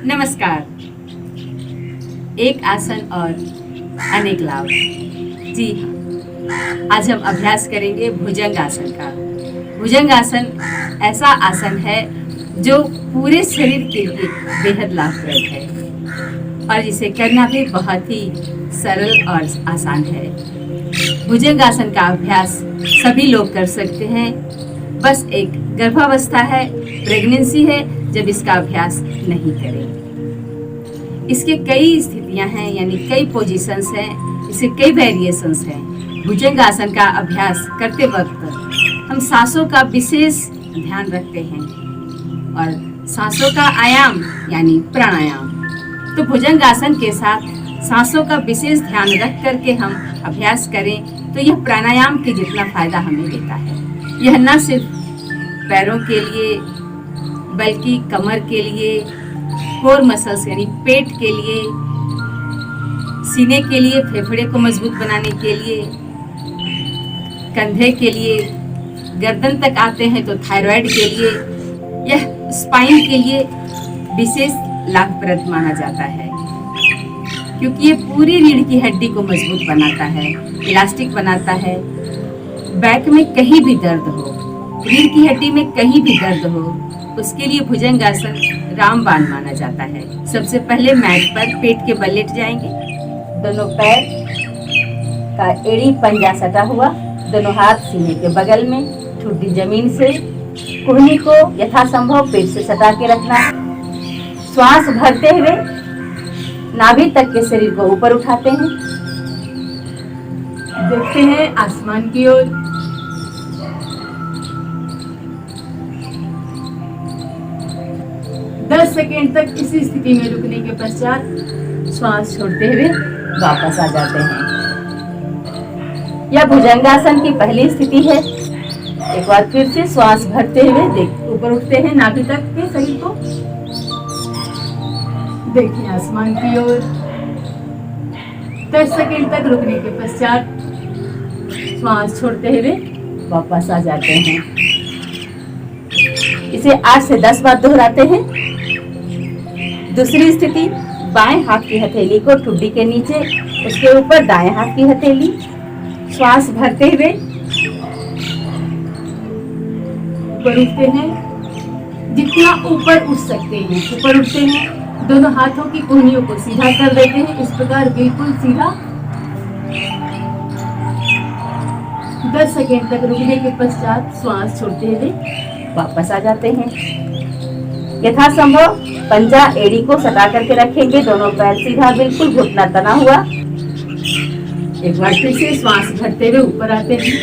नमस्कार। एक आसन और अनेक लाभ। जी हाँ, आज हम अभ्यास करेंगे भुजंग आसन का। भुजंग आसन ऐसा आसन है जो पूरे शरीर के लिए बेहद लाभप्रद है और इसे करना भी बहुत ही सरल और आसान है। भुजंग आसन का अभ्यास सभी लोग कर सकते हैं। बस एक गर्भावस्था है, प्रेगनेंसी है जब इसका अभ्यास नहीं करें। इसके कई स्थितियां हैं, यानी कई पोजीशंस हैं, इसके कई वेरिएशंस हैं। भुजंग आसन का अभ्यास करते वक्त हम सांसों का विशेष ध्यान रखते हैं और सांसों का आयाम यानी प्राणायाम। तो भुजंग आसन के साथ सांसों का विशेष ध्यान रख करके हम अभ्यास करें तो यह प्राणायाम के जितना फायदा हमें देता है। यह न सिर्फ पैरों के लिए बल्कि कमर के लिए, कोर मसल्स यानी पेट के लिए, सीने के लिए, फेफड़े को मजबूत बनाने के लिए, कंधे के लिए, गर्दन तक आते हैं तो थायराइड के लिए, यह स्पाइन के लिए विशेष लाभप्रद माना जाता है क्योंकि ये पूरी रीढ़ की हड्डी को मजबूत बनाता है, इलास्टिक बनाता है। बैक में कहीं भी दर्द हो, रीढ़ की हड्डी में कहीं भी दर्द हो, उसके लिए भुजंग आसन रामबाण माना जाता है। सबसे पहले मैट पर पेट के बल लेट जाएंगे, दोनों पैर का एड़ी पंजा सटा हुआ, दोनों हाथ सीने के बगल में, ठुड्डी जमीन से, कुहनी को यथासंभव पेट से सटा के रखना है। श्वास भरते हुए नाभि तक के शरीर को ऊपर उठाते हैं, देखते हैं आसमान की ओर। दस सेकेंड तक इसी स्थिति में रुकने के पश्चात श्वास छोड़ते हुए वापस आ जाते हैं। यह भुजंगासन की पहली स्थिति है। एक बार फिर से श्वास भरते हुए ऊपर उठते हैं नाभि तक के शरीर को, देखिए आसमान की ओर। 10 सेकेंड तक रुकने के पश्चात श्वास छोड़ते हुए वापस आ जाते हैं। इसे 8 से 10 बार दोहराते हैं। दूसरी स्थिति, बाएं हाथ की हथेली को ठुड्डी के नीचे, उसके ऊपर दाएं हाथ की हथेली, श्वास भरते हुए ऊपर उठते हैं। जितना ऊपर उठ सकते हैं ऊपर उठते हैं। दोनों हाथों की कोहनियों को सीधा कर देते हैं, इस प्रकार बिल्कुल सीधा। 10 सेकेंड तक रुकने के पश्चात श्वास छोड़ते हुए वापस आ जाते हैं। यथासंभव पंजा एड़ी को सटा करके रखेंगे, दोनों पैर सीधा, बिल्कुल घुटना तना हुआ। एक बार फिर से श्वास भरते हुए ऊपर आते हैं,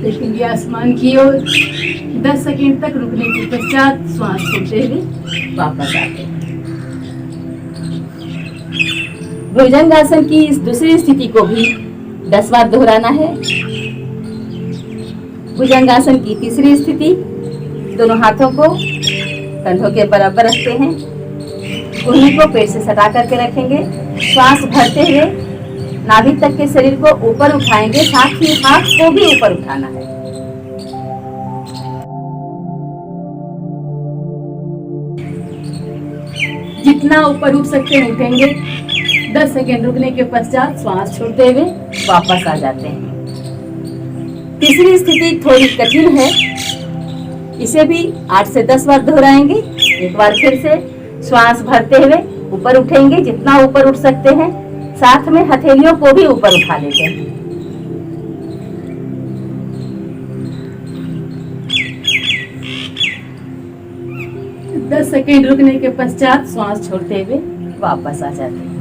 देखेंगे आसमान की ओर। 10 सेकेंड तक रुकने के पश्चात श्वास छोड़ते हुए वापस आते हैं। भुजंगासन की इस दूसरी स्थिति को भी 10 बार दोहराना है। भुजंगासन की तीसरी स्थिति, दोनों हाथों को कंधों के बराबर रखते हैं, कुहनी को पेट से सटा करके रखेंगे। श्वास भरते हुए नाभि तक के शरीर को ऊपर उठाएंगे, साथ ही हाथ को भी ऊपर उठाना है। जितना ऊपर उठ सकते हैं उठेंगे। 10 सेकेंड रुकने के पश्चात श्वास छोड़ते हुए वापस आ जाते हैं। तीसरी स्थिति थोड़ी कठिन है, इसे भी 8 से 10 बार दोहराएंगे। एक बार फिर से श्वास भरते हुए ऊपर उठेंगे, जितना ऊपर उठ सकते हैं, साथ में हथेलियों को भी ऊपर उठा लेते हैं। दस सेकेंड रुकने के पश्चात श्वास छोड़ते हुए वापस आ जाते हैं।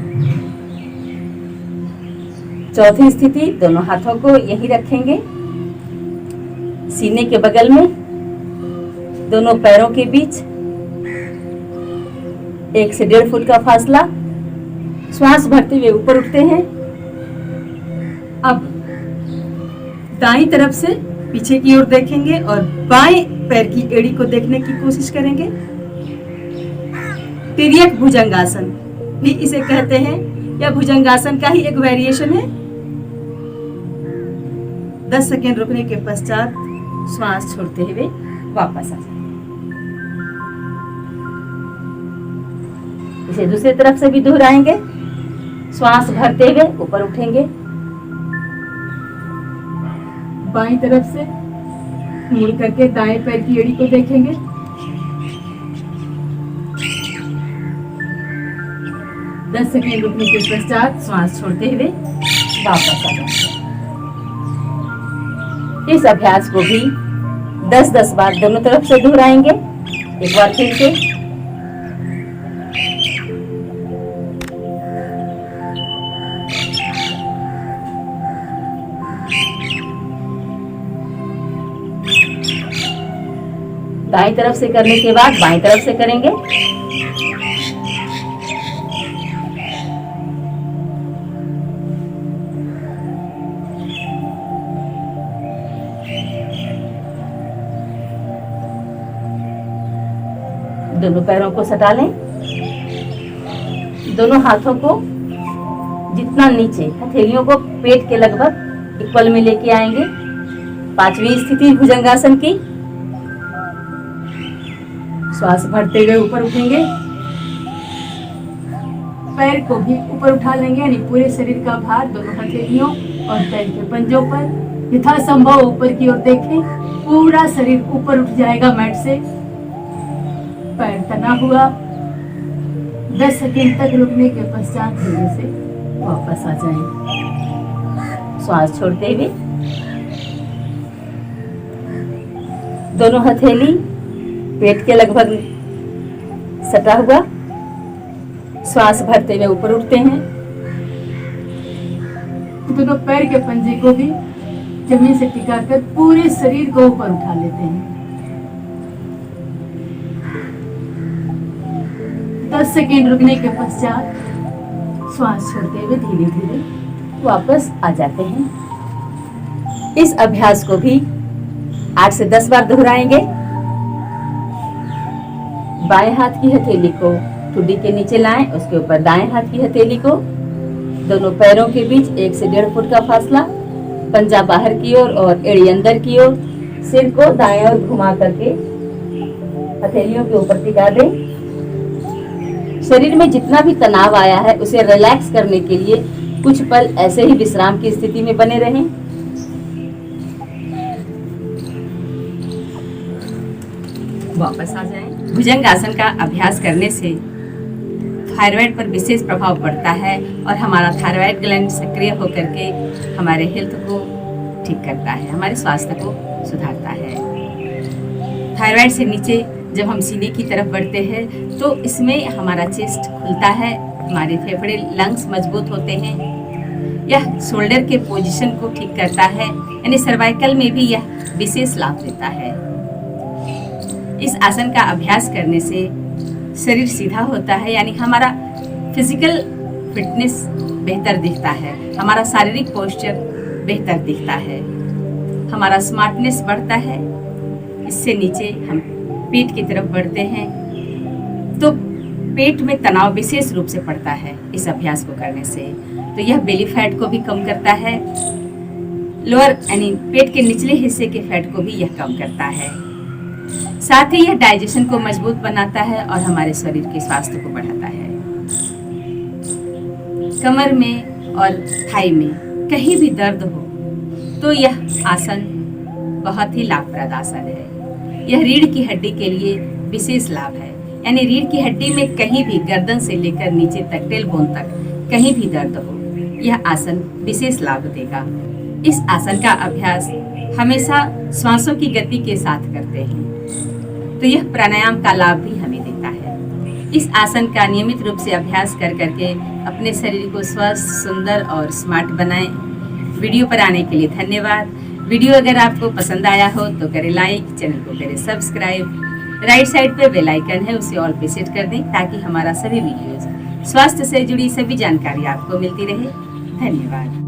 चौथी स्थिति, दोनों हाथों को यहीं रखेंगे, सीने के बगल में, दोनों पैरों के बीच 1 से 1.5 फुट का फासला। श्वास भरते हुए ऊपर उठते हैं। अब दाईं तरफ से पीछे की ओर देखेंगे और बाएं पैर की एड़ी को देखने की कोशिश करेंगे। तिर्यक भुजंगासन भी इसे कहते हैं। यह भुजंगासन का ही एक वेरिएशन है। 10 सेकेंड रुकने के पश्चात श्वास छोड़ते हुए वापस आ जाए। इसे दूसरी तरफ से भी दोहराएंगे। श्वास भरते हुए ऊपर उठेंगे। बाईं तरफ से मुड़ करके दाएं पैर की एड़ी को देखेंगे। दस सेकेंड रुकने के पश्चात श्वास छोड़ते हुए वापस आ जाएंगे। इस अभ्यास को भी 10-10 बार दोनों तरफ से दोहराएंगे। एक बार फिर से दाईं तरफ से करने के बाद बाईं तरफ से करेंगे। दोनों पैरों को सटा लें। दोनों हाथों को जितना नीचे, हथेलियों को पेट के लगभग इक्वल में लेके आएंगे। 5वीं स्थिति भुजंगासन की। श्वास भरते हुए ऊपर उठेंगे। पैर को भी ऊपर उठा लेंगे, यानी पूरे शरीर का भार दोनों हथेलियों और पैर के पंजों पर यथासंभव ऊपर की ओर देखें। पूरा शरीर ऊपर उठ जाएगा मैट से। पैर तना हुआ। 10 सेकेंड तक रुकने के पश्चात धीरे से वापस आ जाएं। श्वास छोड़ते हुए दोनों हथेली पेट के लगभग सटा हुआ। श्वास भरते हुए ऊपर उठते हैं। दोनों पैर के पंजे को भी जमीन से टिकाकर पूरे शरीर को ऊपर उठा लेते हैं। 10 सेकेंड रुकने के पश्चात श्वास छोड़ते हुए धीरे धीरे वापस आ जाते हैं। इस अभ्यास को भी 8 से 10 बार दोहराएंगे। बाएं हाथ की हथेली को ठुड्डी के नीचे लाएं, उसके ऊपर दाएं हाथ की हथेली को। दोनों पैरों के बीच 1 से 1.5 फुट का फासला। पंजा बाहर की ओर और एड़ी अंदर की ओर। सिर को दाएं ओर घुमा करके हथेलियों के ऊपर टिका दें। शरीर में जितना भी तनाव आया है उसे रिलैक्स करने के लिए कुछ पल ऐसे ही विश्राम की स्थिति में बने रहें। वापस आ जाएं। भुजंगासन का अभ्यास करने से थायराइड पर विशेष प्रभाव पड़ता है और हमारा थायराइड ग्लैंड सक्रिय होकर के हमारे हेल्थ को ठीक करता है, हमारे स्वास्थ्य को सुधारता है। थायराइड से नीचे जब हम सीने की तरफ बढ़ते हैं तो इसमें हमारा चेस्ट खुलता है, हमारे फेफड़े लंग्स मजबूत होते हैं। यह शोल्डर के पोजीशन को ठीक करता है, यानी सर्वाइकल में भी यह विशेष लाभ देता है। इस आसन का अभ्यास करने से शरीर सीधा होता है, यानी हमारा फिजिकल फिटनेस बेहतर दिखता है, हमारा शारीरिक पोस्चर बेहतर दिखता है, हमारा स्मार्टनेस बढ़ता है। इससे नीचे हम पेट की तरफ बढ़ते हैं तो पेट में तनाव विशेष रूप से पड़ता है इस अभ्यास को करने से। तो यह बेली फैट को भी कम करता है, लोअर यानी पेट के निचले हिस्से के फैट को भी यह कम करता है। साथ ही यह डाइजेशन को मजबूत बनाता है और हमारे शरीर के स्वास्थ्य को बढ़ाता है। कमर में और थाई में कहीं भी दर्द हो तो यह आसन बहुत ही लाभप्रद आसन है। यह रीढ़ की हड्डी के लिए विशेष लाभ है, यानी रीढ़ की हड्डी में कहीं भी गर्दन से लेकर नीचे तक टेल बोन तक कहीं भी दर्द हो, यह आसन विशेष लाभ देगा। इस आसन का अभ्यास हमेशा श्वासों की गति के साथ करते हैं तो यह प्राणायाम का लाभ भी हमें देता है। इस आसन का नियमित रूप से अभ्यास कर करके अपने शरीर को स्वस्थ, सुंदर और स्मार्ट बनाएं। वीडियो पर आने के लिए धन्यवाद। वीडियो अगर आपको पसंद आया हो तो करें लाइक, चैनल को करें सब्सक्राइब। राइट साइड पे बेल आइकन है, उसे ऑल पे सेट कर दें ताकि हमारा सभी वीडियोज स्वास्थ्य से जुड़ी सभी जानकारी आपको मिलती रहे। धन्यवाद।